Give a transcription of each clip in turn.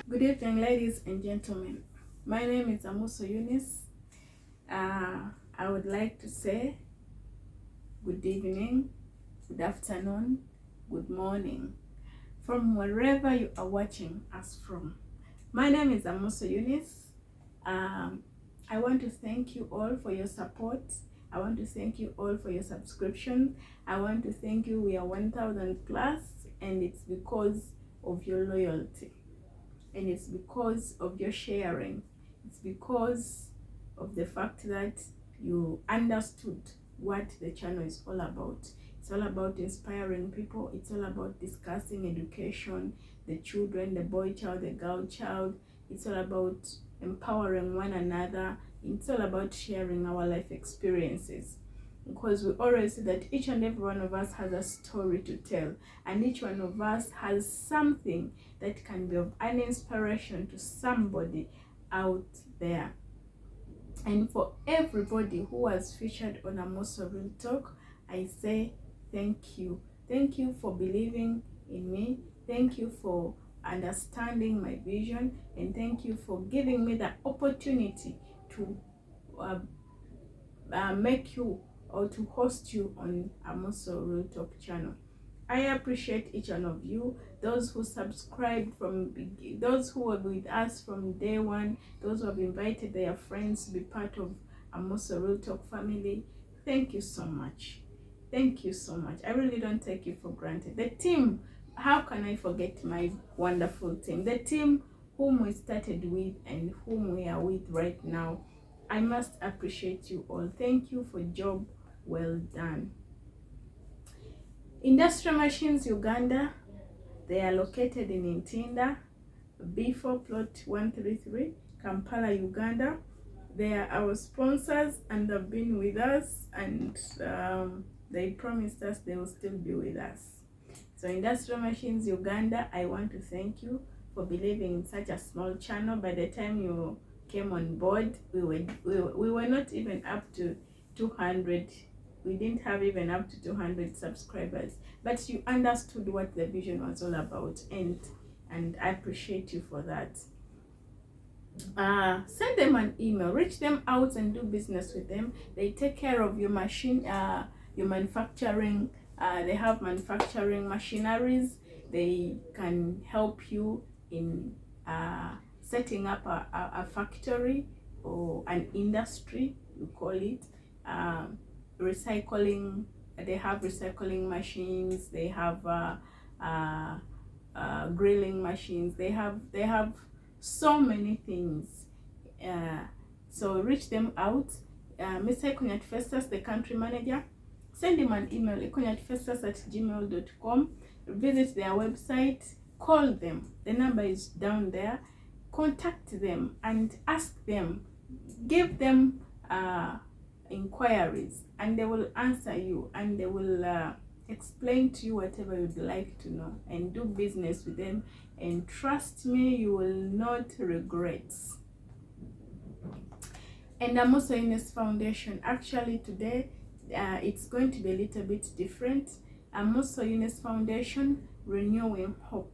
Good evening, ladies and gentlemen. My name is Amuso EUNICE. I would like to say good evening, good afternoon, good morning from wherever you are watching us from. My name is Amuso EUNICE. I want to thank you all for your support. I want to thank you all for your subscription. I want to thank you. We are 1,000 plus, and it's because of your loyalty. And it's because of your sharing. It's because of the fact that you understood what the channel is all about. It's all about inspiring people. It's all about discussing education, the children, the boy child, the girl child. It's all about empowering one another. It's all about sharing our life experiences. Because we always see that each and every one of us has a story to tell, and each one of us has something that can be of an inspiration to somebody out there. And for everybody who was featured on Amuso Real Talk, I say thank you. Thank you for believing in me. Thank you for understanding my vision, and thank you for giving me the opportunity to make you or to host you on Amuso Real Talk channel. I appreciate each one of you, those who subscribed from, those who were with us from day one, those who have invited their friends to be part of Amuso Real Talk family. Thank you so much. Thank you so much. I really don't take you for granted. The team, how can I forget my wonderful team? The team whom we started with and whom we are with right now. I must appreciate you all. Thank you for job well done. Industrial Machines Uganda, they are located in Ntinda, B4 plot 133, Kampala, Uganda. They are our sponsors and have been with us, and they promised us they will still be with us. So Industrial Machines Uganda, I want to thank you for believing in such a small channel. By the time you came on board, we were not even up to 200. We didn't have even up to 200 subscribers, but you understood what the vision was all about, and I appreciate you for that. Send them an email, reach them out and do business with them. They take care of your machine, your manufacturing. They have manufacturing machineries. They can help you in setting up a factory or an industry, you call it. Recycling. They have recycling machines. They have grilling machines. They have so many things. So reach them out. Mr. Ikunyat Festus, the country manager, send him an email, ikunyatfestus@gmail.com. Visit their website, call them. The number is down there. Contact them and ask them, give them inquiries, and they will answer you, and they will explain to you whatever you'd like to know, and do business with them, and trust me, you will not regret. And Amuso EUNICE Foundation, actually today it's going to be a little bit different. Amuso EUNICE Foundation, renewing hope.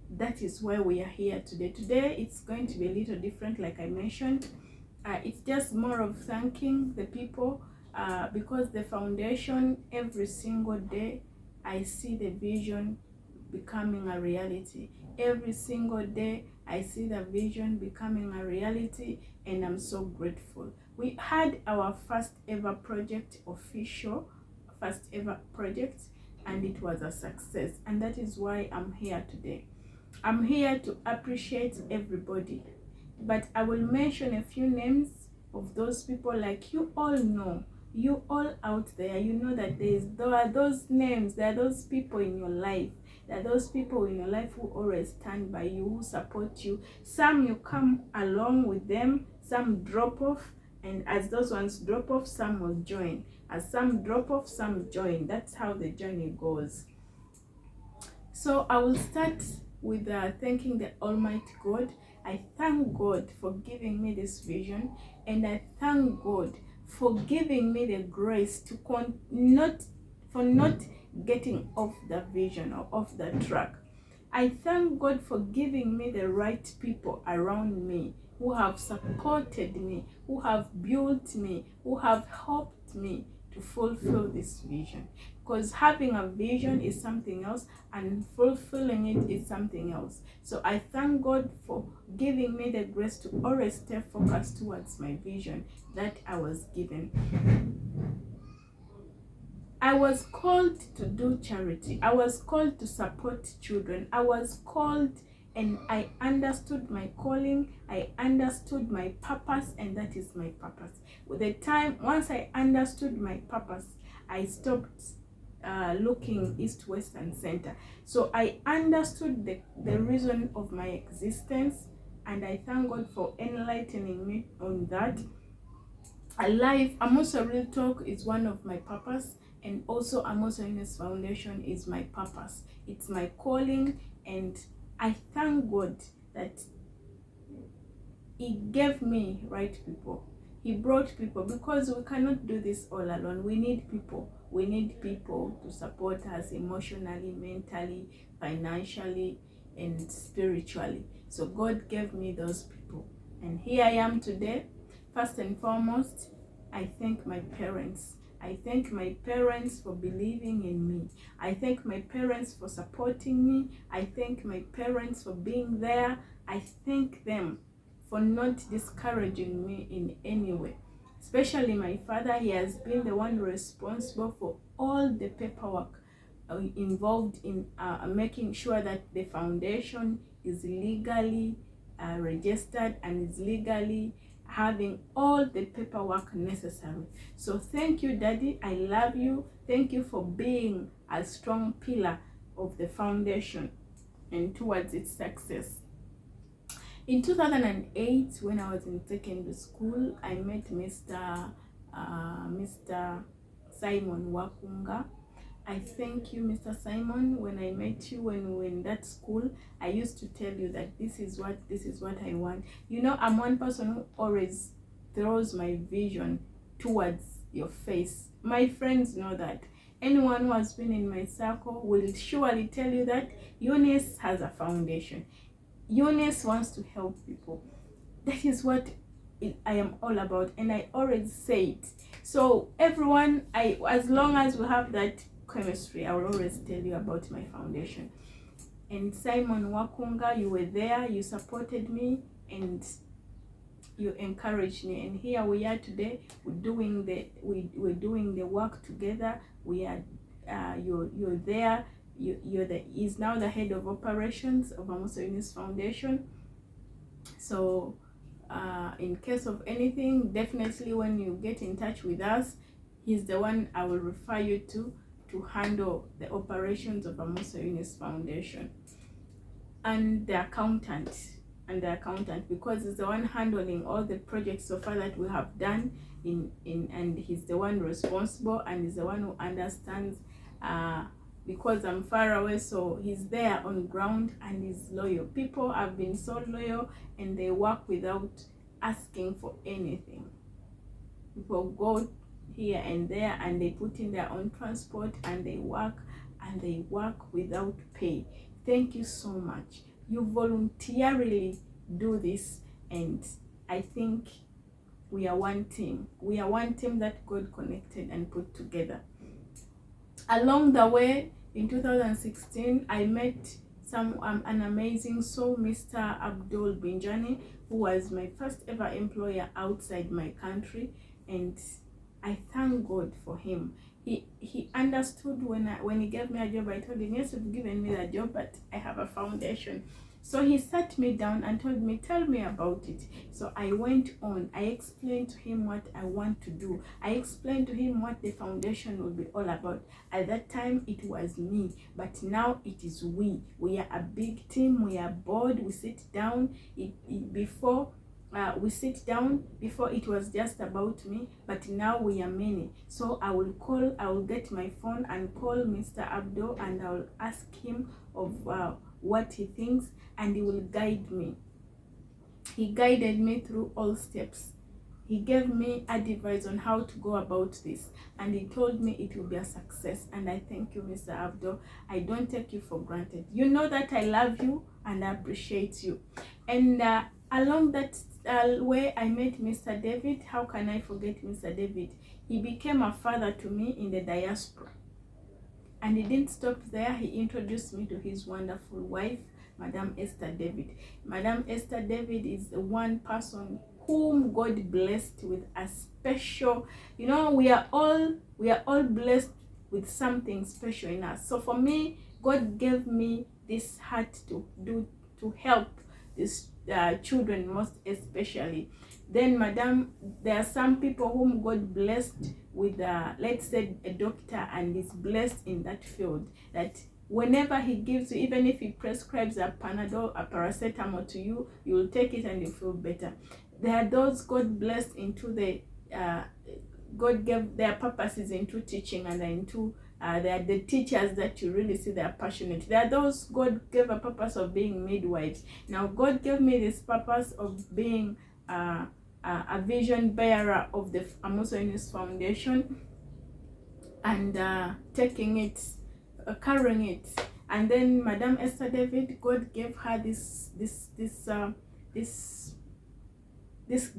That is why we are here today. Today it's going to be a little different, like I mentioned. It's just more of thanking the people, because the foundation, every single day I see the vision becoming a reality. Every single day I see the vision becoming a reality, and I'm so grateful. We had our first ever project, official first ever project, and it was a success, and that is why I'm here today. I'm here to appreciate everybody, but I will mention a few names of those people. Like you all know, you all out there, you know that there are those names, there are those people in your life. There are those people in your life who always stand by you, who support you. Some you come along with them, some drop off, and as those ones drop off, some will join. As some drop off, some join. That's how the journey goes. So I will start with thanking the Almighty God. I thank God for giving me this vision, and I thank God for giving me the grace to not getting off the vision or off the track. I thank God for giving me the right people around me who have supported me, who have built me, who have helped me to fulfill this vision. Because having a vision is something else and fulfilling it is something else. So I thank God for giving me the grace to always stay focused towards my vision that I was given. I was called to do charity. I was called to support children. I was called, and I understood my calling. I understood my purpose, and that is my purpose. With the time, once I understood my purpose, I stopped looking east, west, and center. So I understood the reason of my existence, and I thank God for enlightening me on that. Amuso Real Talk is one of my purpose, and also Amuso EUNICE Foundation is my purpose. It's my calling, and I thank God that He gave me right people. He brought people, because we cannot do this all alone. We need people. We need people to support us emotionally, mentally, financially, and spiritually. So God gave me those people, and here I am today. First and foremost, I thank my parents. I thank my parents for believing in me. I thank my parents for supporting me. I thank my parents for being there. I thank them for not discouraging me in any way. Especially my father. He has been the one responsible for all the paperwork involved in making sure that the foundation is legally registered and is legally having all the paperwork necessary. So thank you, Daddy. I love you. Thank you for being a strong pillar of the foundation and towards its success. In 2008, when I was in secondary school, I met Mr. Simon Wakunga. I thank you, Mr. Simon. When I met you, when we were in that school, I used to tell you that this is what I want. You know, I'm one person who always throws my vision towards your face. My friends know that. Anyone who has been in my circle will surely tell you that EUNICE has a foundation. EUNICE wants to help people. That is what I am all about, and I always say it. So everyone, as long as we have that chemistry, I will always tell you about my foundation. And Simon Wakunga, you were there, you supported me, and you encouraged me. And here we are today. We're doing the work together. We are you're there. He's now the head of operations of Amuso EUNICE Foundation. So in case of anything, definitely when you get in touch with us, he's the one I will refer you to handle the operations of Amuso EUNICE Foundation, and the accountant, because he's the one handling all the projects so far that we have done and he's the one responsible, and he's the one who understands because I'm far away, so he's there on ground and he's loyal. People have been so loyal, and they work without asking for anything. People go here and there, and they put in their own transport, and they work without pay. Thank you so much. You voluntarily do this, and I think we are one team. We are one team that God connected and put together. Along the way, in 2016, I met an amazing soul, Mr. Abdul Binjani, who was my first ever employer outside my country, and I thank God for him. He understood when he gave me a job. I told him, yes, you've given me the job, but I have a foundation. So he sat me down and told me, tell me about it. So I went on. I explained to him what I want to do. I explained to him what the foundation will be all about. At that time, it was me, but now it is we. We are a big team. We are board. We sit down. Before it was just about me, but now we are many. So I will get my phone and call Mr. Abdul, and I will ask him of what he thinks, and he will guide me. He guided me through all steps. He gave me advice on how to go about this, and he told me it will be a success. And I thank you, Mr. Abdul. I don't take you for granted. You know that I love you and I appreciate you. And along that way, I met Mr. David. How can I forget Mr. David? He became a father to me in the diaspora. And he didn't stop there. He introduced me to his wonderful wife, Madam Esther David. Madam Esther David is the one person whom God blessed with a special, you know, we are all blessed with something special in us. So for me, God gave me this heart to help these children, most especially. Then Madam, there are some people whom God blessed with let's say a doctor, and is blessed in that field, that whenever he gives you, even if he prescribes a Panadol, a paracetamol to you, you will take it and you feel better. There are those God blessed into the God gave their purposes into teaching, and into they are the teachers that you really see they are passionate. There are those God gave a purpose of being midwives. Now God gave me this purpose of being a vision bearer of the Amuso EUNICE Foundation, and taking it, carrying it. And then Madam Esther David, God gave her this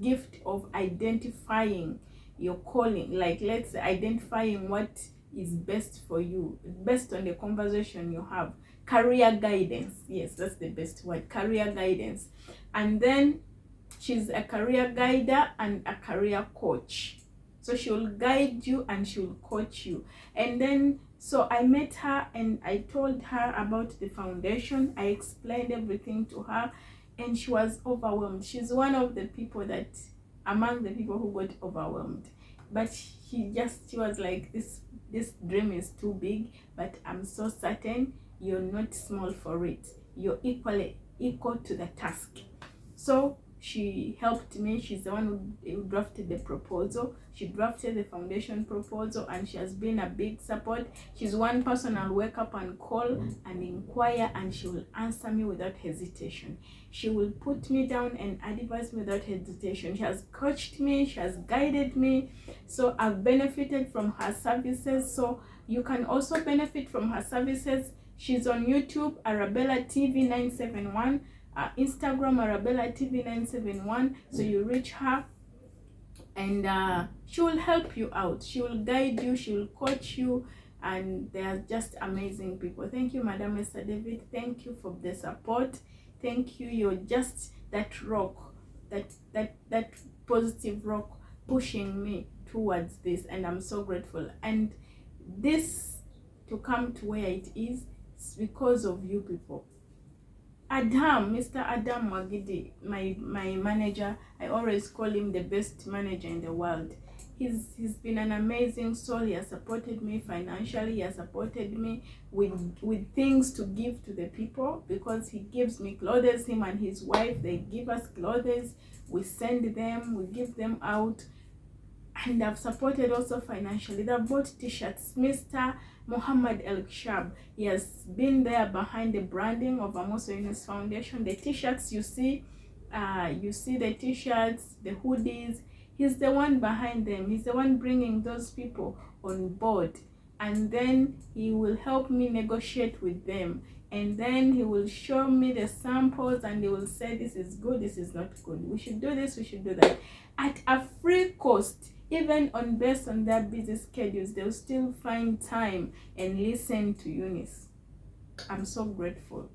gift of identifying your calling, like let's say identifying what is best for you based on the conversation you have. Career guidance, yes, that's the best word, career guidance. And then she's a career guider and a career coach, so she will guide you and she will coach you. And then so I met her and I told her about the foundation. I explained everything to her, and she was overwhelmed. She's one of the people that, among the people who got overwhelmed, but she was like, this dream is too big, but I'm so certain you're not small for it. You're equal to the task. So she helped me. She's the one who drafted the proposal. She drafted the foundation proposal, and she has been a big support. She's one person I'll wake up and call and inquire, and she will answer me without hesitation. She will put me down and advise me without hesitation. She has coached me, she has guided me. So I've benefited from her services. So you can also benefit from her services. She's on YouTube, Arabella TV 971. Instagram, Arabella TV 971. So you reach her, and she will help you out. She will guide you, she will coach you, and they are just amazing people. Thank you, Madam Esther David. Thank you for the support. Thank you. You're just that rock, that positive rock pushing me towards this, and I'm so grateful. And this to come to where it is because of you people. Mr. Adam Magidi, my manager, I always call him the best manager in the world. He's been an amazing soul. He has supported me financially. He has supported me with things to give to the people, because he gives me clothes. Him and his wife, they give us clothes. We send them, we give them out. And I've supported also financially. They've bought t-shirts. Mr. Muhammad El Kshab, he has been there behind the branding of Amuso EUNICE Foundation. The t-shirts you see the t-shirts, the hoodies, he's the one behind them. He's the one bringing those people on board, and then he will help me negotiate with them, and then he will show me the samples, and he will say this is good, this is not good, we should do this, we should do that, at a free cost. Even based on their busy schedules, they'll still find time and listen to EUNICE. I'm so grateful.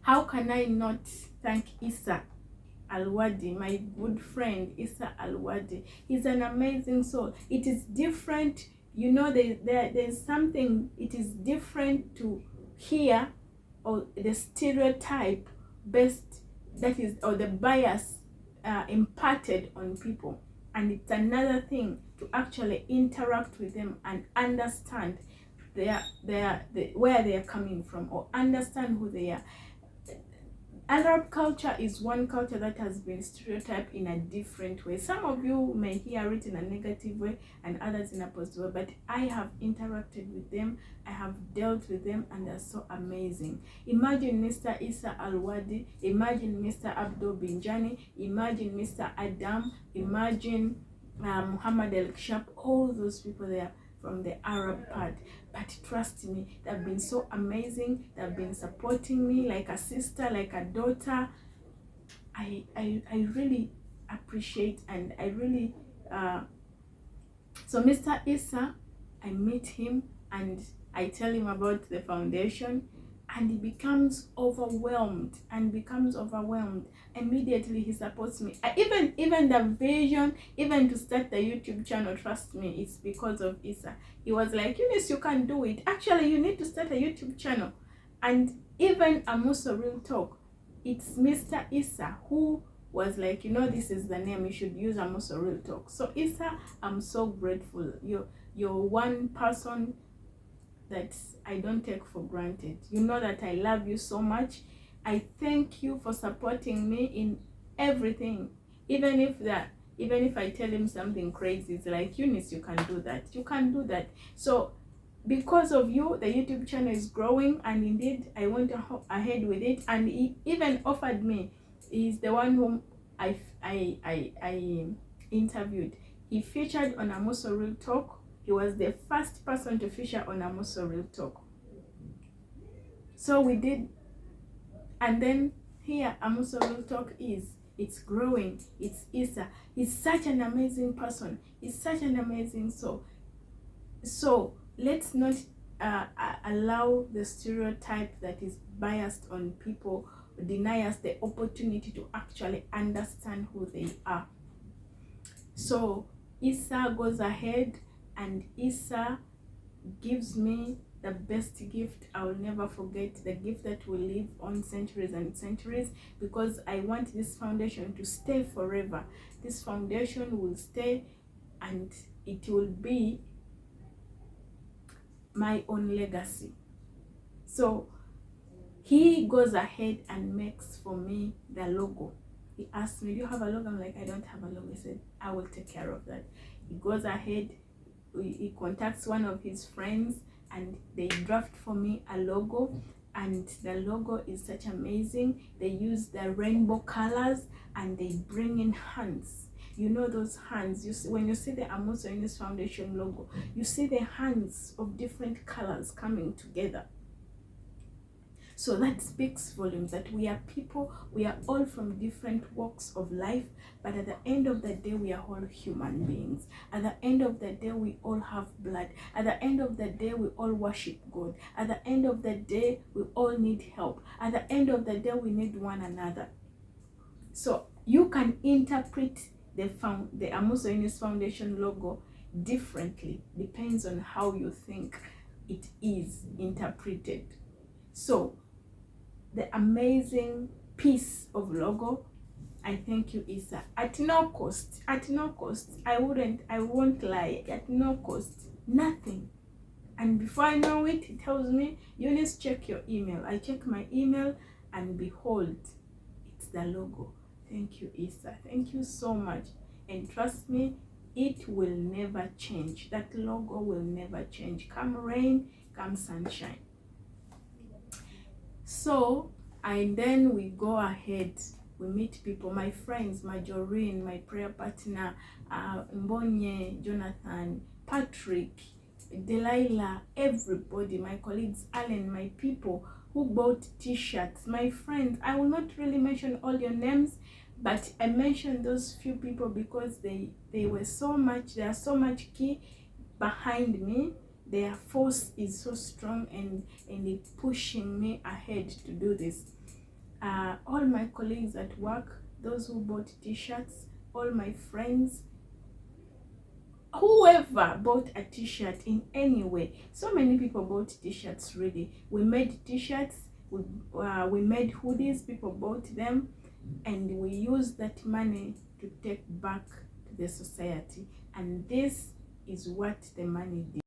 How can I not thank Issa Alwadi, my good friend Issa Alwadi? He's an amazing soul. It is different, you know, there's something, it is different to hear, or the stereotype based, that is, or the bias imparted on people. And it's another thing to actually interact with them and understand where they are coming from, or understand who they are. Arab culture is one culture that has been stereotyped in a different way. Some of you may hear it in a negative way and others in a positive way, but I have interacted with them, I have dealt with them, and they're so amazing. Imagine Mr. Isa Al-Wadi, imagine Mr. Abdul Binjani, imagine Mr. Adam, imagine Muhammad El-Kshab, all those people there from the Arab part. But trust me, they've been so amazing. They've been supporting me like a sister, like a daughter. I really appreciate, and I really so Mr. Isa, I meet him and I tell him about the foundation, and he becomes overwhelmed immediately. He supports me. Even the vision, even to start the YouTube channel, trust me, it's because of Isa. He was like, Eunice, you can do it. Actually, you need to start a YouTube channel. And even Amuso Real Talk, it's Mr. Isa who was like, this is the name, you should use Amuso Real Talk. So Isa, I'm so grateful. You're one person that I don't take for granted. You know that I love you so much. I thank you for supporting me in everything. Even if I tell him something crazy, it's like, Eunice, you can do that. You can do that. So because of you, the YouTube channel is growing, and indeed I went ahead with it, and he even offered me. He's the one whom I interviewed. He featured on Amuso Real Talk. He was the first person to feature on Amuso Real Talk. So we did, and then here Amuso Real Talk it's growing. It's Isa. He's such an amazing person. He's such an amazing soul. So let's not allow the stereotype that is biased on people deny us the opportunity to actually understand who they are. So Isa goes ahead, and Isa gives me the best gift I will never forget, the gift that will live on centuries and centuries, because I want this foundation to stay forever. This foundation will stay, and it will be my own legacy. So he goes ahead and makes for me the logo. He asked me, do you have a logo? I'm like, I don't have a logo. He said, I will take care of that. He goes ahead, he contacts one of his friends, and they draft for me a logo. And the logo is such amazing. They use the rainbow colors, and they bring in hands. You know those hands, you see, when you see the Amuso EUNICE Foundation logo, you see the hands of different colors coming together. So that speaks volumes, that we are people, we are all from different walks of life, but at the end of the day, we are all human beings. At the end of the day, we all have blood. At the end of the day, we all worship God. At the end of the day, we all need help. At the end of the day, we need one another. So you can interpret the Amuso EUNICE Foundation logo differently, depends on how you think it is interpreted. So the amazing piece of logo, I thank you, Isa, at no cost. I won't lie, at no cost, nothing. And before I know it, he tells me, Eunice, check your email. I check my email, and behold, it's the logo. Thank you, Isa. Thank you so much. And trust me, it will never change. That logo will never change. Come rain, come sunshine. So, and then we go ahead. We meet people, my friends, Majorine, my prayer partner, Mbonye, Jonathan, Patrick, Delilah, everybody, my colleagues, Alan, my people who bought t-shirts, my friends. I will not really mention all your names, but I mentioned those few people because they were so much, they are so much key behind me. Their force is so strong, and it's pushing me ahead to do this. All my colleagues at work, those who bought t-shirts, all my friends, whoever bought a t-shirt in any way. So many people bought t-shirts, really. We made t-shirts, we made hoodies, people bought them, and we used that money to take back to the society. And this is what the money did.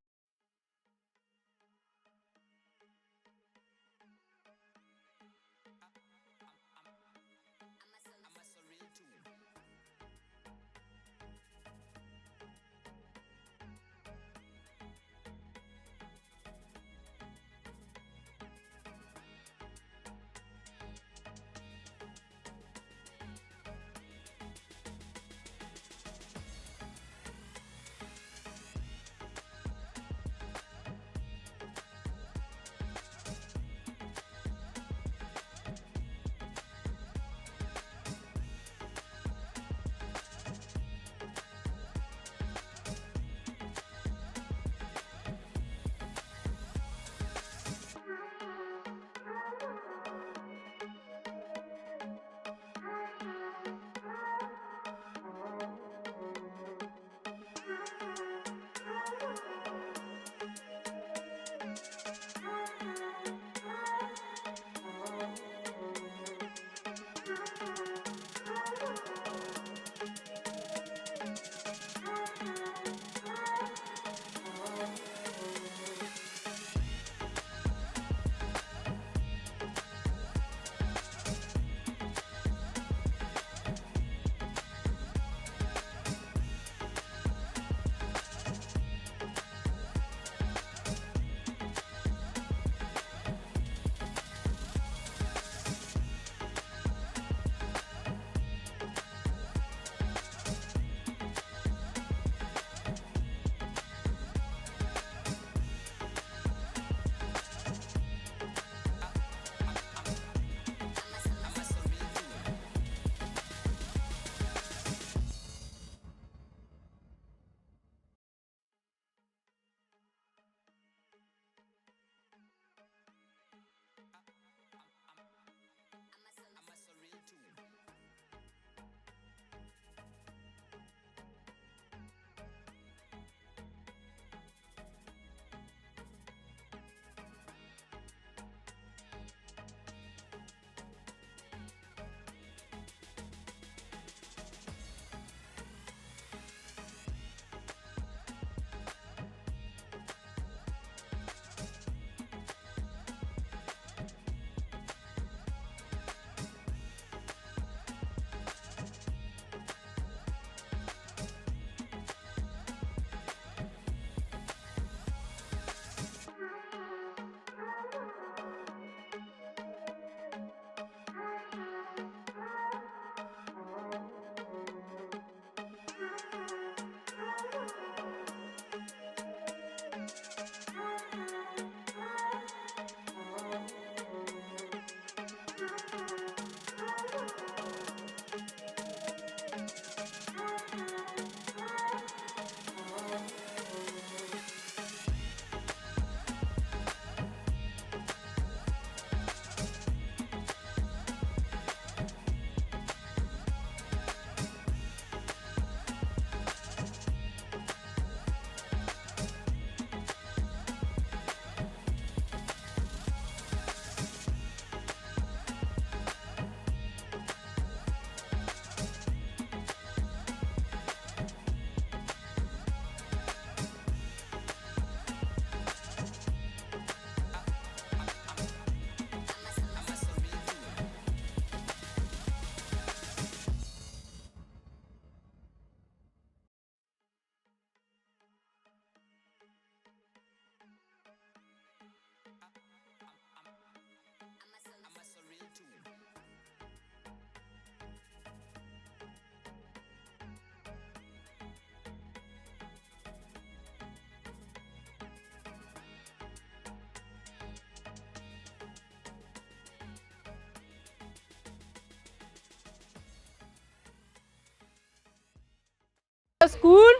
School.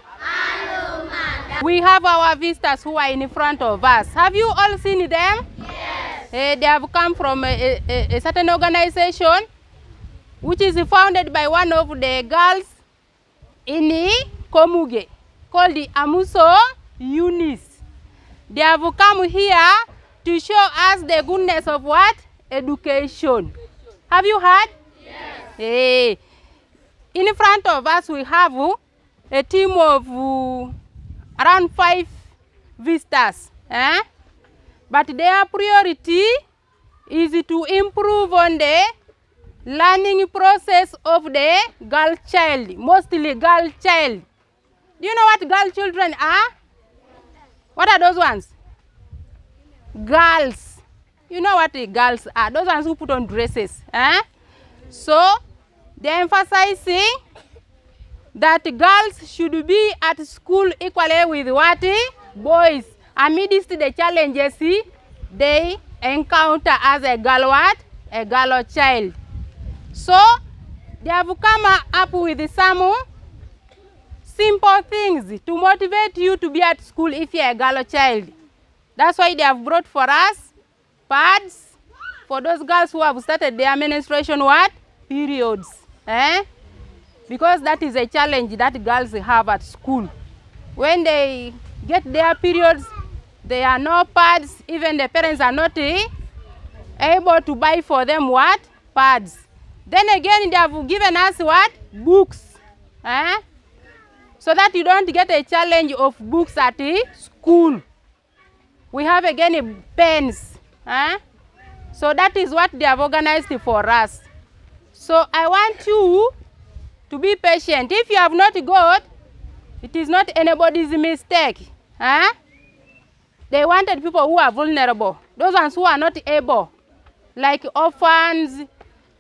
We have our visitors who are in front of us. Have you all seen them? Yes. They have come from a certain organization which is founded by one of the girls in Komuge called the Amuso EUNICE. They have come here to show us the goodness of what? Education. Have you heard? Yes. In front of us we have a team of around 5 visitors. But their priority is to improve on the learning process of the girl child, mostly girl child. Do you know what girl children are? What are those ones? Girls. You know what the girls are? Those ones who put on dresses. So, they're emphasizing that girls should be at school equally with what? Boys, amidst the challenges they encounter as a girl what? A girl or child. So, they have come up with some simple things to motivate you to be at school if you're a girl or child. That's why they have brought for us pads for those girls who have started their menstruation what? Periods. Because that is a challenge that girls have at school. When they get their periods, there are no pads. Even the parents are not able to buy for them what? Pads. Then again, they have given us what? Books. So that you don't get a challenge of books at school. We have again pens. So that is what they have organized for us. So I want you to be patient. If you have not got, it is not anybody's mistake. They wanted people who are vulnerable, those ones who are not able, like orphans,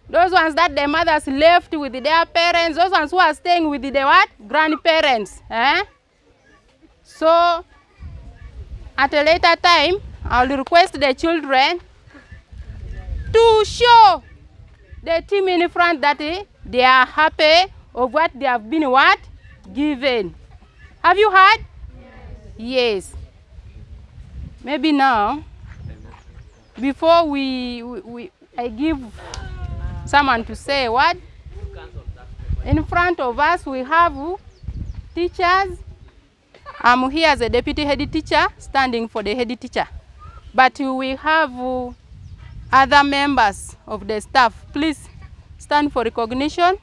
those ones that their mothers left with their parents, those ones who are staying with the what? Grandparents. So at a later time, I'll request the children to show the team in front that they are happy of what they have been what? Given. Have you heard? Yes. Maybe now, before I give someone to say what? In front of us we have teachers. I'm here as a deputy head teacher, standing for the head teacher. But we have other members of the staff. Please stand for recognition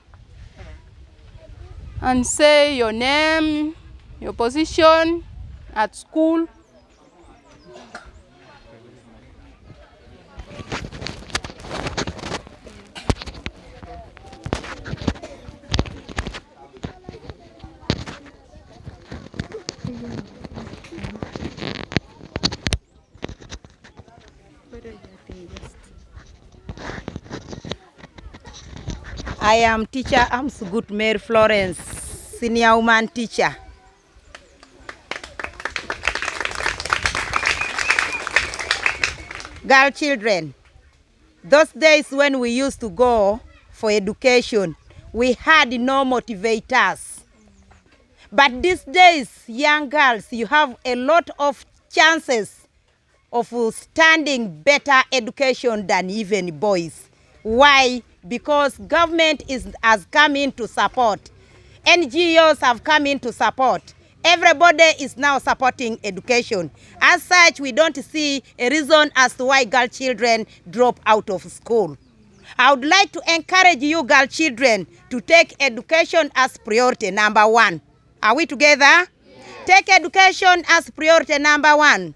and say your name, your position at school. I am teacher Amuso Mary Florence, senior woman teacher. Girl children, those days when we used to go for education, we had no motivators. But these days, young girls, you have a lot of chances of standing better education than even boys. Why? Because government has come in to support. NGOs have come in to support. Everybody is now supporting education. As such, we don't see a reason as to why girl children drop out of school. I would like to encourage you girl children to take education as priority number 1. Are we together? Yes. Take education as priority number 1.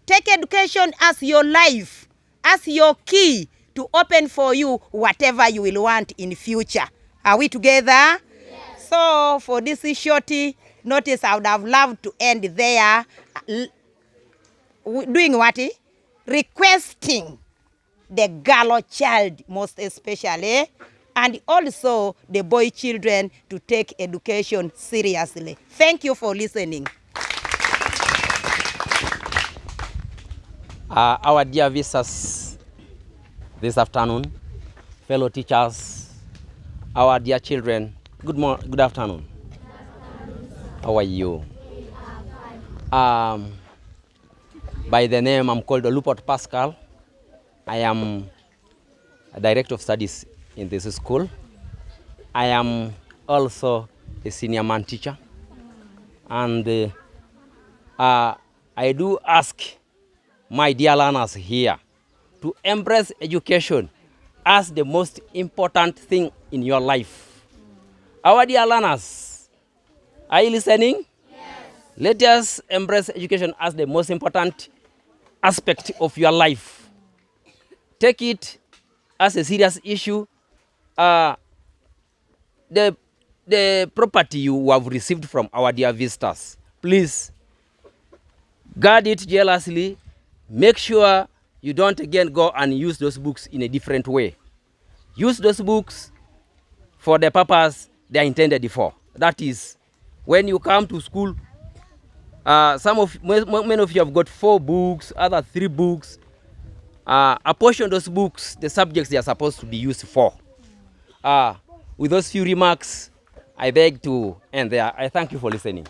Take education as your life, as your key to open for you whatever you will want in future. Are we together? Yes. So for this shorty notice, I would have loved to end there doing what? Requesting the girl child most especially, and also the boy children to take education seriously. Thank you for listening. Our dear visitors this afternoon, fellow teachers, our dear children, good afternoon. How are you? By the name, I'm called Olupot Pascal. I am a director of studies in this school. I am also a senior man teacher. And I do ask my dear learners here to embrace education as the most important thing in your life. Our dear learners, are you listening? Let us embrace education as the most important aspect of your life. Take it as a serious issue. The property you have received from our dear visitors, please guard it jealously. Make sure you don't again go and use those books in a different way. Use those books for the purpose they are intended for. That is, when you come to school, many of you have got 4 books, other 3 books. Apportion those books, the subjects they are supposed to be used for. With those few remarks, I beg to end there. I thank you for listening.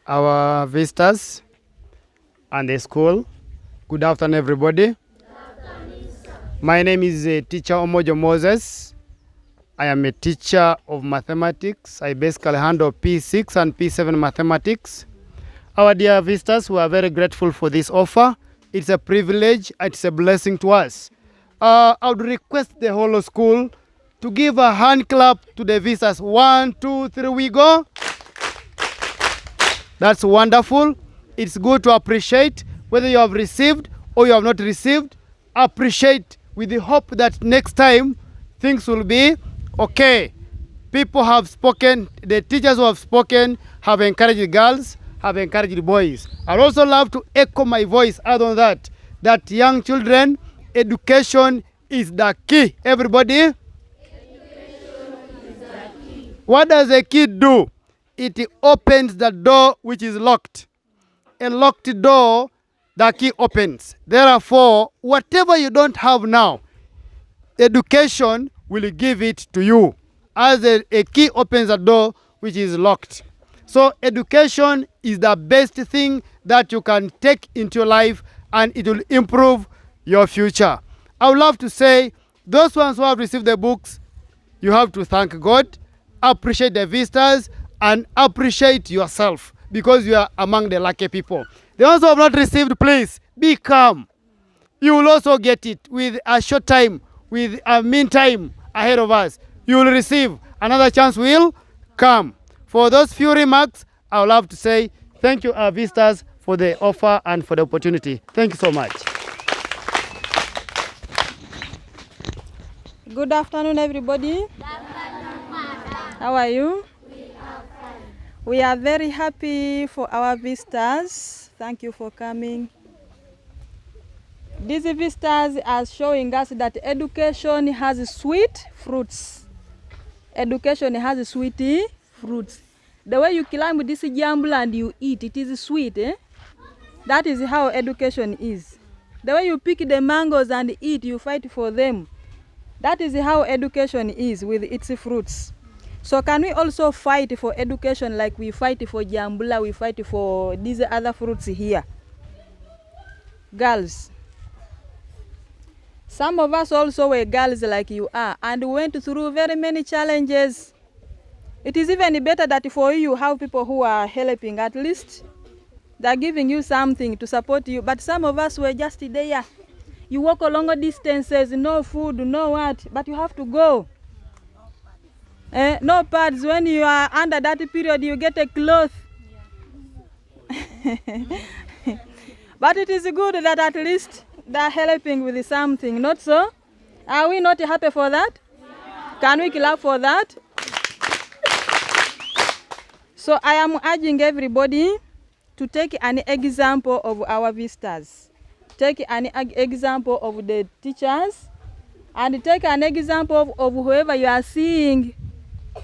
Our visitors and the school, good afternoon, everybody. My name is teacher Omojo Moses. I am a teacher of mathematics. I basically handle P6 and P7 mathematics. Our dear visitors, we are very grateful for this offer. It's a privilege, it's a blessing to us. I would request the whole school to give a hand clap to the visitors. 1, 2, 3, we go. That's wonderful. It's good to appreciate whether you have received or you have not received. Appreciate with the hope that next time things will be okay. People have spoken, the teachers who have spoken have encouraged girls, have encouraged boys. I'd also love to echo my voice out on that young children, education is the key. Everybody? Education is the key. What does a key do? It opens the door which is locked. A locked door, the key opens. Therefore, whatever you don't have now, education will give it to you. As a key opens a door which is locked. So education is the best thing that you can take into your life, and it will improve your future. I would love to say, those ones who have received the books, you have to thank God, appreciate the visitors, and appreciate yourself, because you are among the lucky people. The ones who have not received, please be calm. You will also get it with a short time, with a meantime ahead of us. You will receive. Another chance will come. For those few remarks, I would love to say thank you, our visitors, for the offer and for the opportunity. Thank you so much. Good afternoon, everybody. Good afternoon, How are you? We are very happy for our visitors. Thank you for coming. These visitors are showing us that education has sweet fruits. Education has sweet fruits. The way you climb this jamble and you eat, it is sweet. That is how education is. The way you pick the mangoes and eat, you fight for them. That is how education is with its fruits. So can we also fight for education like we fight for jambula, we fight for these other fruits here? Girls. Some of us also were girls like you are and went through very many challenges. It is even better that for you have people who are helping, at least they're giving you something to support you. But some of us were just there. You walk a longer distances, no food, no what, but you have to go. No pads. When you are under that period, you get a cloth. But it is good that at least they're helping with something, not so? Are we not happy for that? Yeah. Can we clap for that? So I am urging everybody to take an example of our visitors. Take an example of the teachers, and take an example of whoever you are seeing.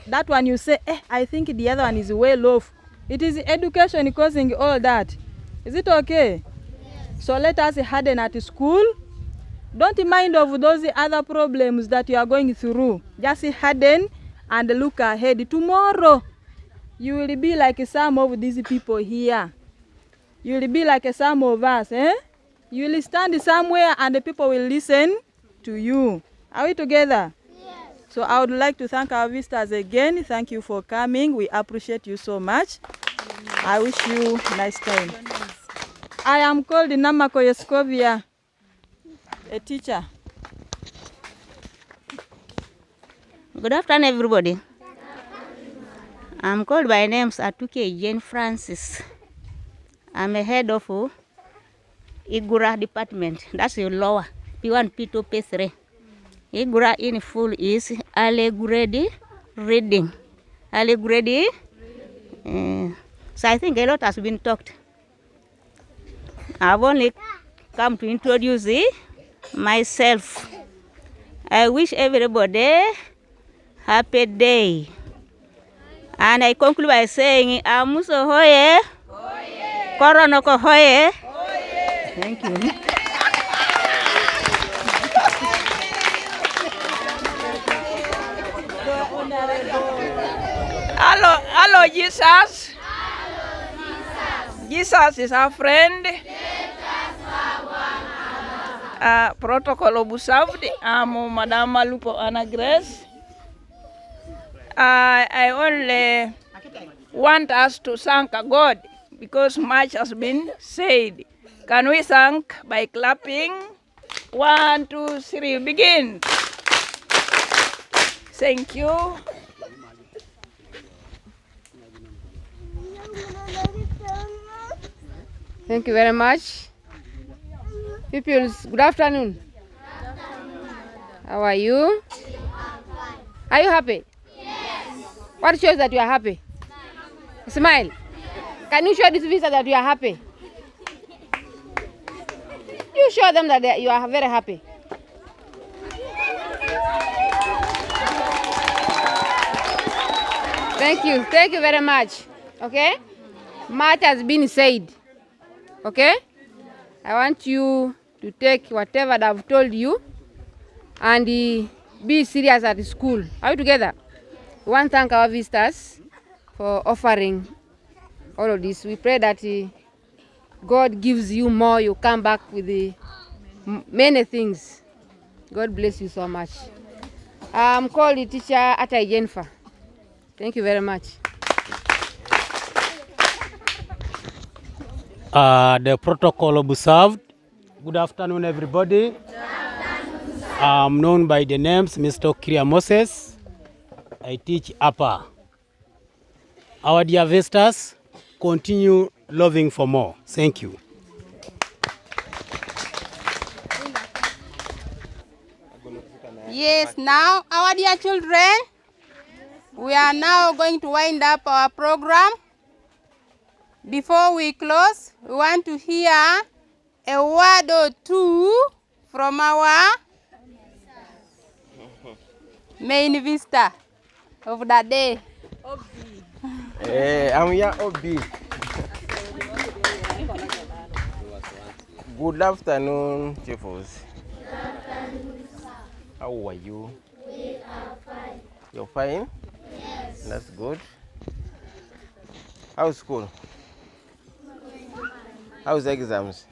That one you say, I think the other one is well off. It is education causing all that. Is it okay? Yes. So let us harden at school. don't mind of those other problems that you are going through. Just harden and look ahead. Tomorrow, you will be like some of these people here. You will be like some of us. You will stand somewhere and the people will listen to you. Are we together? Yes. So I would like to thank our visitors again. Thank you for coming. We appreciate you so much. I wish you a nice time. I am called Namako Yeskovia, a teacher. Good afternoon, everybody. I'm called by names Atuke Jane Francis. I'm a head of Igura department. That's your lower P1, P2, P3. Igura in full is early grade reading. Early grade. So I think a lot has been talked. I've only come to introduce myself. I wish everybody happy day. And I conclude by saying, Amuso hoye, Koronoko hoye. Thank you. Hello, Jesus. Jesus is our friend. Protocol observed. I'm Madame Malupo Anna Grace. I only want us to thank God because much has been said. Can we thank by clapping? 1, 2, 3, begin. Thank you. Thank you very much. Pupils, good afternoon. How are you? Are you happy? Yes. What shows that you are happy? Smile. Can you show this visitor that you are happy? You show them that you are very happy. Thank you very much. Okay? Much has been said. Okay? I want you to take whatever I've told you and be serious at school. Are we together? We want to thank our visitors for offering all of this. We pray that God gives you more. You come back with many things. God bless you so much. I'm called the teacher Atai Jennifer. Thank you very much. The protocol observed. Good afternoon, everybody. Good afternoon, I'm known by the names Mr. Kiria Moses. I teach upper. Our dear visitors, continue loving for more. Thank you. Yes, now, our dear children, we are now going to wind up our program. Before we close, we want to hear a word or two from our main visitor of the day. I'm here, Obi. Good afternoon, Chiefs. How are you? We are fine. You're fine? Yes. That's good. How's school? How's exams?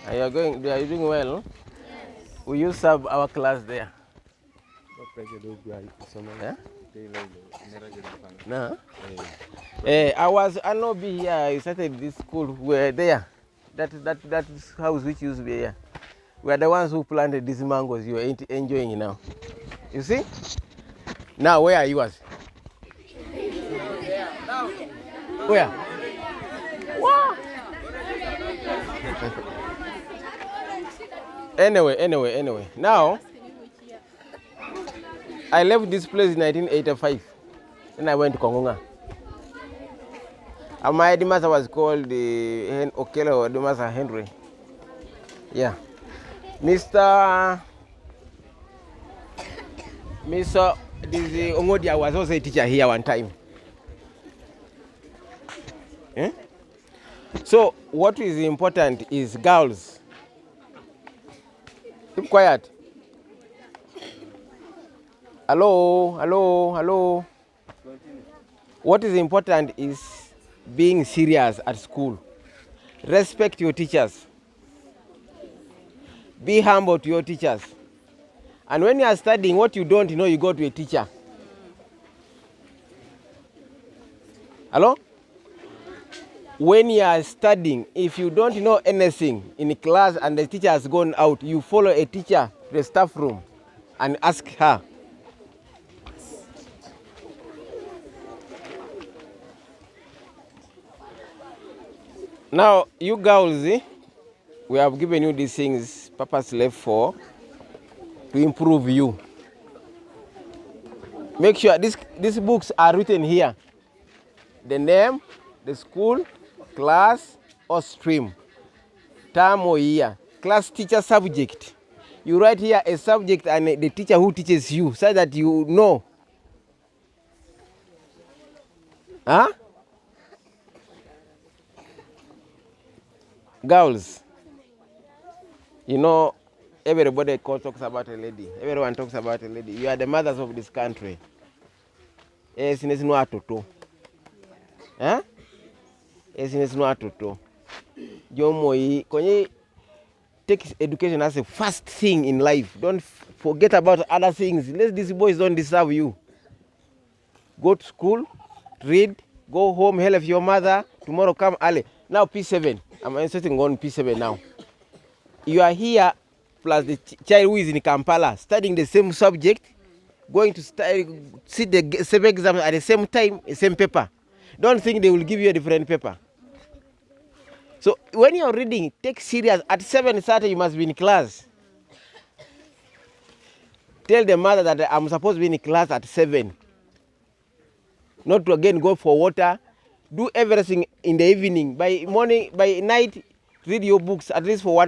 Are you doing well? Yes. Will you serve our class there? Yeah? No? I'll not be here. I started this school. We're there. That house which used to be here. We are the ones who planted these mangoes you are enjoying now. You see? Now, where are yours? Where? Wow. Anyway. Now, I left this place in 1985. Then I went to Kongonga. And my headmaster was called Okelo or Headmaster Henry. Yeah. Mr. Ongodia was also a teacher here one time. So what is important is girls Keep quiet. Hello, hello, hello. What is important is being serious at school. Respect your teachers. Be humble to your teachers. And when you are studying, what you don't know, you go to a teacher. Hello? When you are studying, if you don't know anything in class and the teacher has gone out, you follow a teacher to the staff room and ask her. Now, you girls, we have given you these things purposely for to improve you. Make sure these books are written here. The name, the school, class or stream, term or year, class, teacher, subject. You write here a subject and the teacher who teaches you so that you know. Huh? Girls, you know, everybody talks about a lady. Everyone talks about a lady. You are the mothers of this country. Since no atoto. Huh? Since no atoto. Jomo konye take education as a first thing in life. Don't forget about other things. Let these boys don't deserve you. Go to school, read, go home, help your mother. Tomorrow come early. Now P7. I'm insisting on P7 now. You are here plus the child who is in Kampala studying the same subject, going to sit the same exam at the same time, the same paper. Don't think they will give you a different paper. So when you're reading, take serious. At 7:30 you must be in class. Tell the mother that I'm supposed to be in class at 7. Not to again go for water. Do everything in the evening. By morning, by night, read your books at least for 1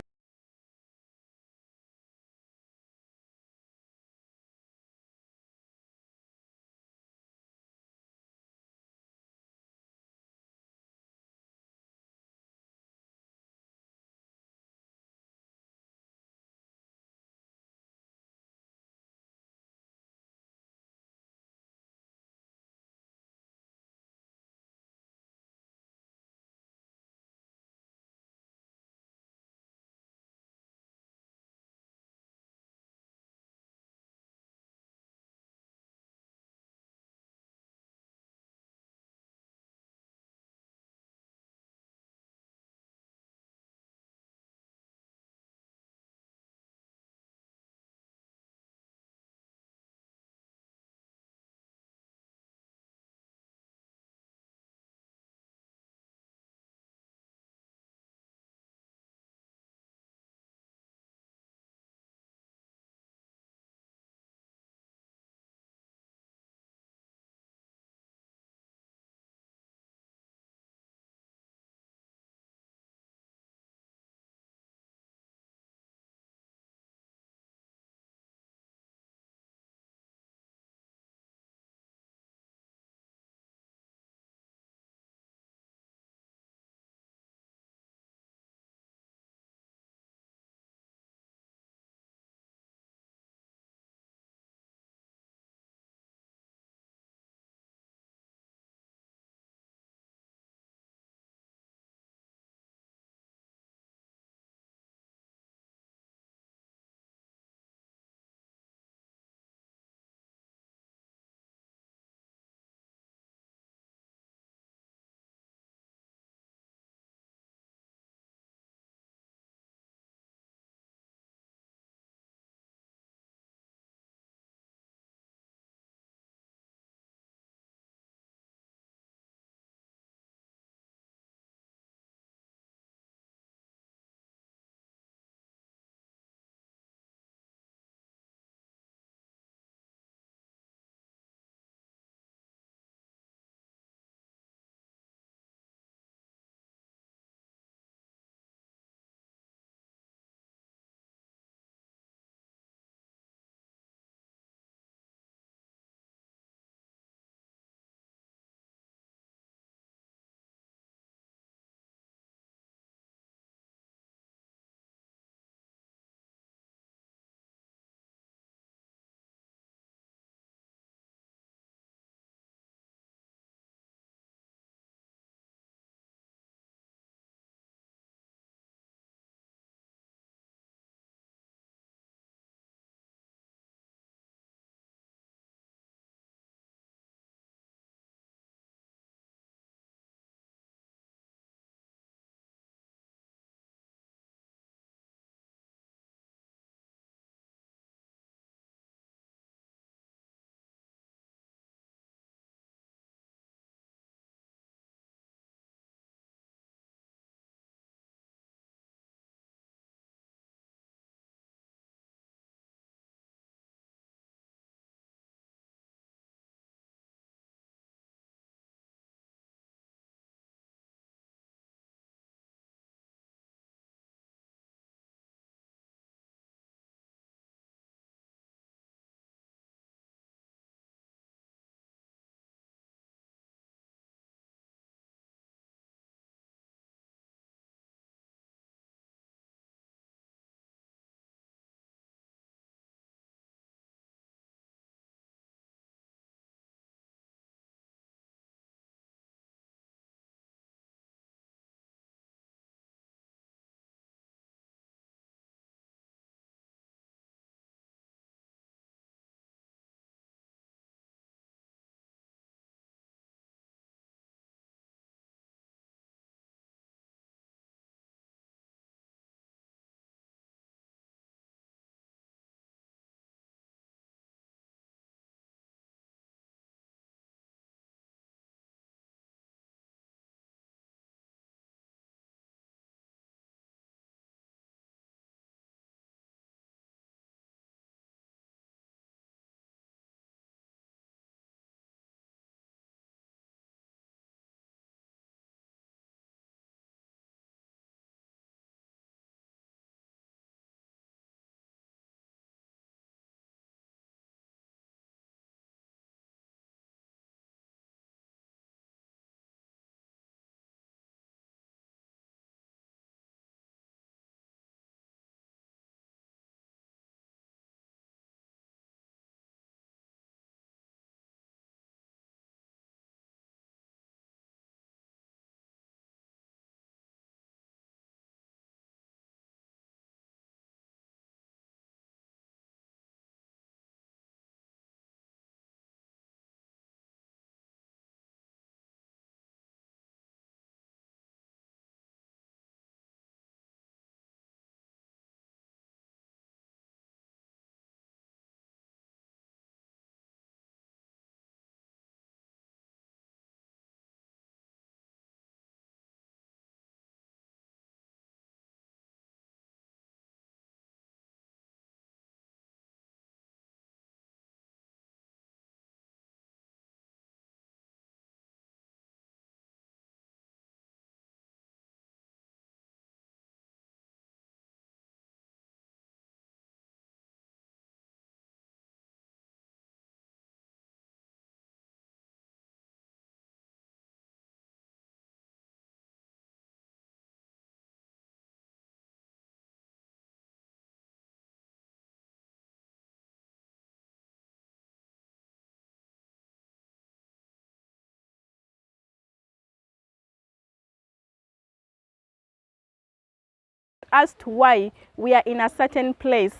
as to why we are in a certain place.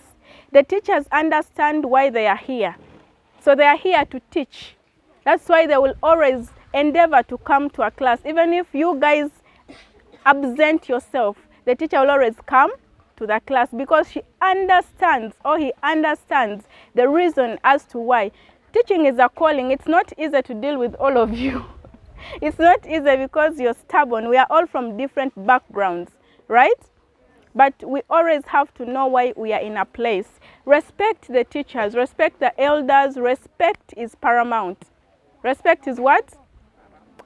The teachers understand why they are here. So they are here to teach. That's why they will always endeavor to come to a class. Even if you guys absent yourself, the teacher will always come to the class because she understands, or he understands, the reason as to why. Teaching is a calling. It's not easy to deal with all of you. It's not easy because you're stubborn. We are all from different backgrounds, right? But we always have to know why we are in a place. Respect the teachers, respect the elders. Respect is paramount. Respect is what?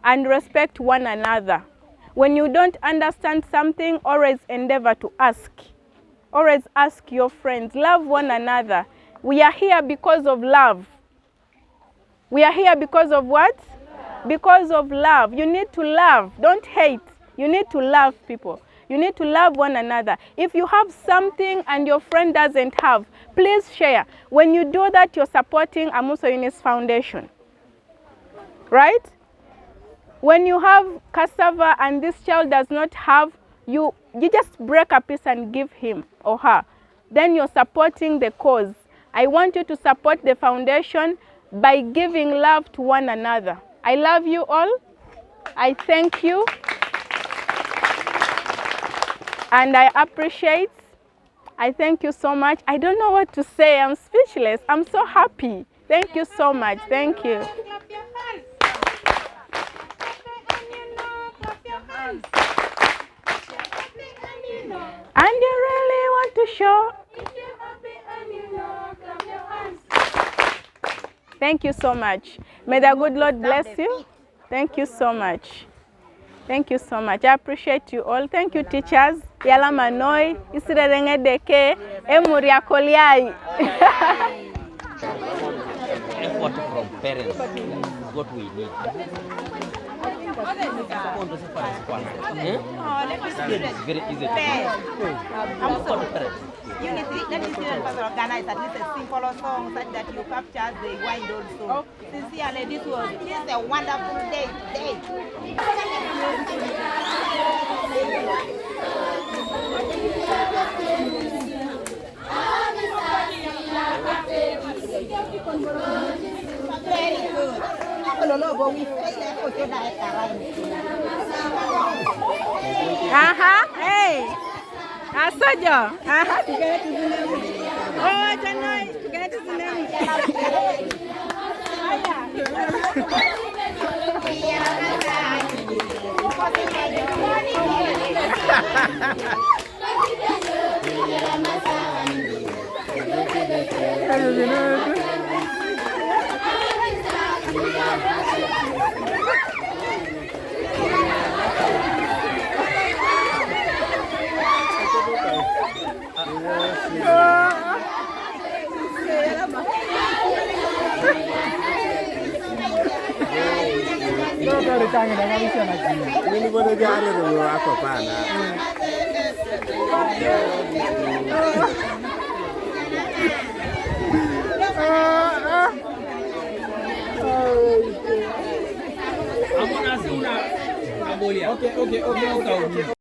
And respect one another. When you don't understand something, always endeavor to ask. Always ask your friends. Love one another. We are here because of love. We are here because of what? Because of love. You need to love. Don't hate. You need to love people. You need to love one another. If you have something and your friend doesn't have, please share. When you do that, you're supporting Amuso EUNICE Foundation. Right? When you have cassava and this child does not have, you just break a piece and give him or her. Then you're supporting the cause. I want you to support the foundation by giving love to one another. I love you all. I thank you. And I appreciate. I thank you so much. I don't know what to say. I'm speechless. I'm so happy. Thank you so much. Thank you. And you really want to show. Thank you so much. May the good Lord bless you. Thank you so much. Thank you so much. I appreciate you all. Thank you, teachers. Yala manoi, isirerenge deke, emuri akoliai. Effort from parents is what we need. It's very easy to do. Unity, let me see and organize at least a simple song such that you capture the wind also. Sincerely, this is a wonderful day today. Very good. Hey. Asaja. Oh, janai. Tukene tuzineni. Okay.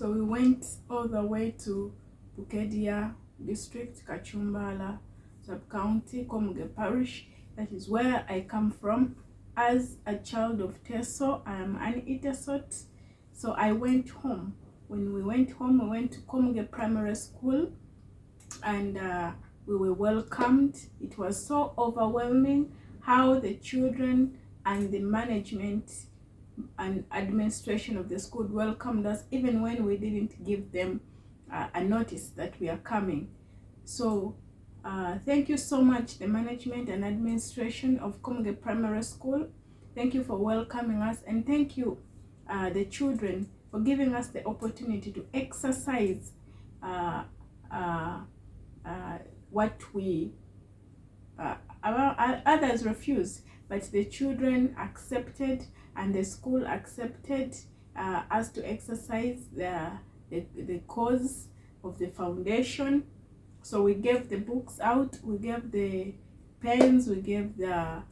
So we went all the way to Bukedia district, Kachumbala sub-county, Komuge parish. That is where I come from. As a child of Teso, I am an Itesot. So I went home. When we went home, we went to Komuge Primary School, and we were welcomed. It was so overwhelming how the children and the management and administration of the school welcomed us, even when we didn't give them a notice that we are coming. So thank you so much, the management and administration of Komuge Primary School. Thank you for welcoming us, and thank you the children for giving us the opportunity to exercise what we others refused, but the children accepted and the school accepted us to exercise the cause of the foundation. So we gave the books out, we gave the pens, we gave the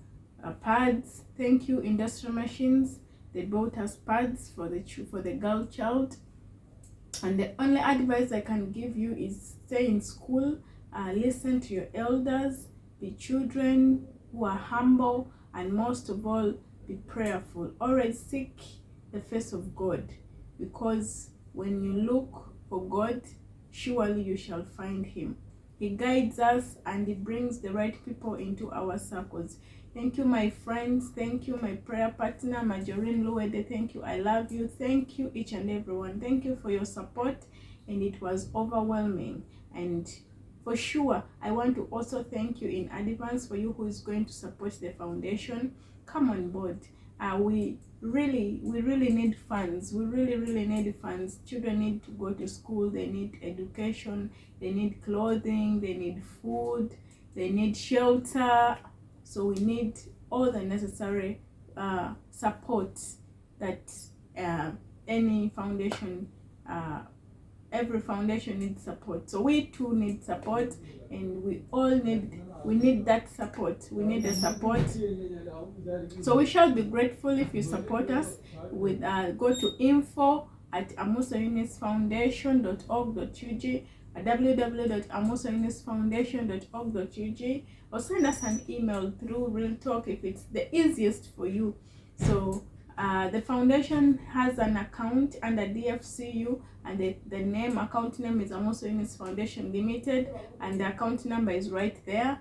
pads. Thank you, Industrial Machines. They bought us pads for the girl child. And the only advice I can give you is stay in school, listen to your elders, be children who are humble, and most of all, be prayerful. Always seek the face of God, because when you look for God, surely you shall find him. He guides us and he brings the right people into our circles. Thank you, my friends. Thank you, my prayer partner, Majorine Luede. Thank you. I love you. Thank you, each and everyone. Thank you for your support. And it was overwhelming. And for sure, I want to also thank you in advance for you who is going to support the foundation. Come on board. We really need funds. We really need funds. Children need to go to school. They need education. They need clothing. They need food. They need shelter. So we need all the necessary support that any foundation, every foundation needs support. So we too need support, and we need that support. We need the support. So we shall be grateful if you support us with go to info@amusounicefoundation.org.ug, www.amusounicefoundation.org.ug, or send us an email through Real Talk if it's the easiest for you. So the foundation has an account under DFCU, and the account name is Amuso Unice Foundation Limited, and the account number is right there.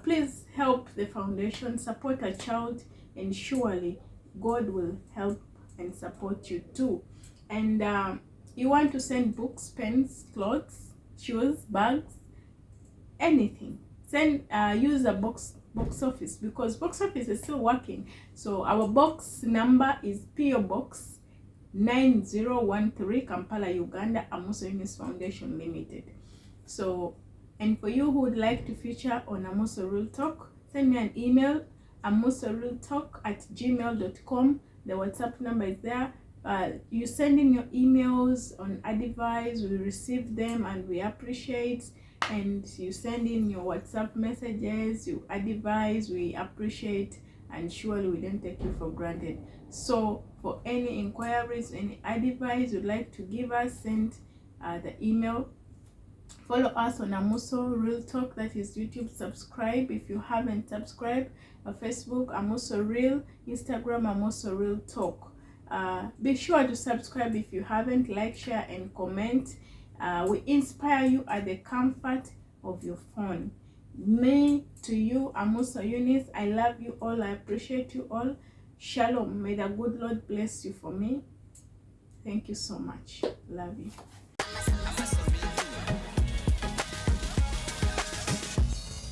Please help the foundation, support a child, and surely God will help and support you too. And you want to send books, pens, clothes, shoes, bags, anything, send use a box office, because box office is still working. So our box number is PO Box 9013, Kampala, Uganda, Amuso Unice Foundation Limited. So, and for you who would like to feature on Amuso Real Talk, send me an email, amusorealtalk@gmail.com. The WhatsApp number is there. You send in your emails on advice, we receive them and we appreciate. And you send in your WhatsApp messages, you advise, we appreciate, and surely we don't take you for granted. So for any inquiries, any advice you'd like to give us, send the email. Follow us on Amuso Real Talk, that is YouTube. Subscribe if you haven't subscribed. Facebook, Amuso Real. Instagram, Amuso Real Talk. Be sure to subscribe if you haven't. Like, share, and comment. We inspire you at the comfort of your phone. Me to you, Amuso Unice, I love you all. I appreciate you all. Shalom. May the good Lord bless you for me. Thank you so much. Love you.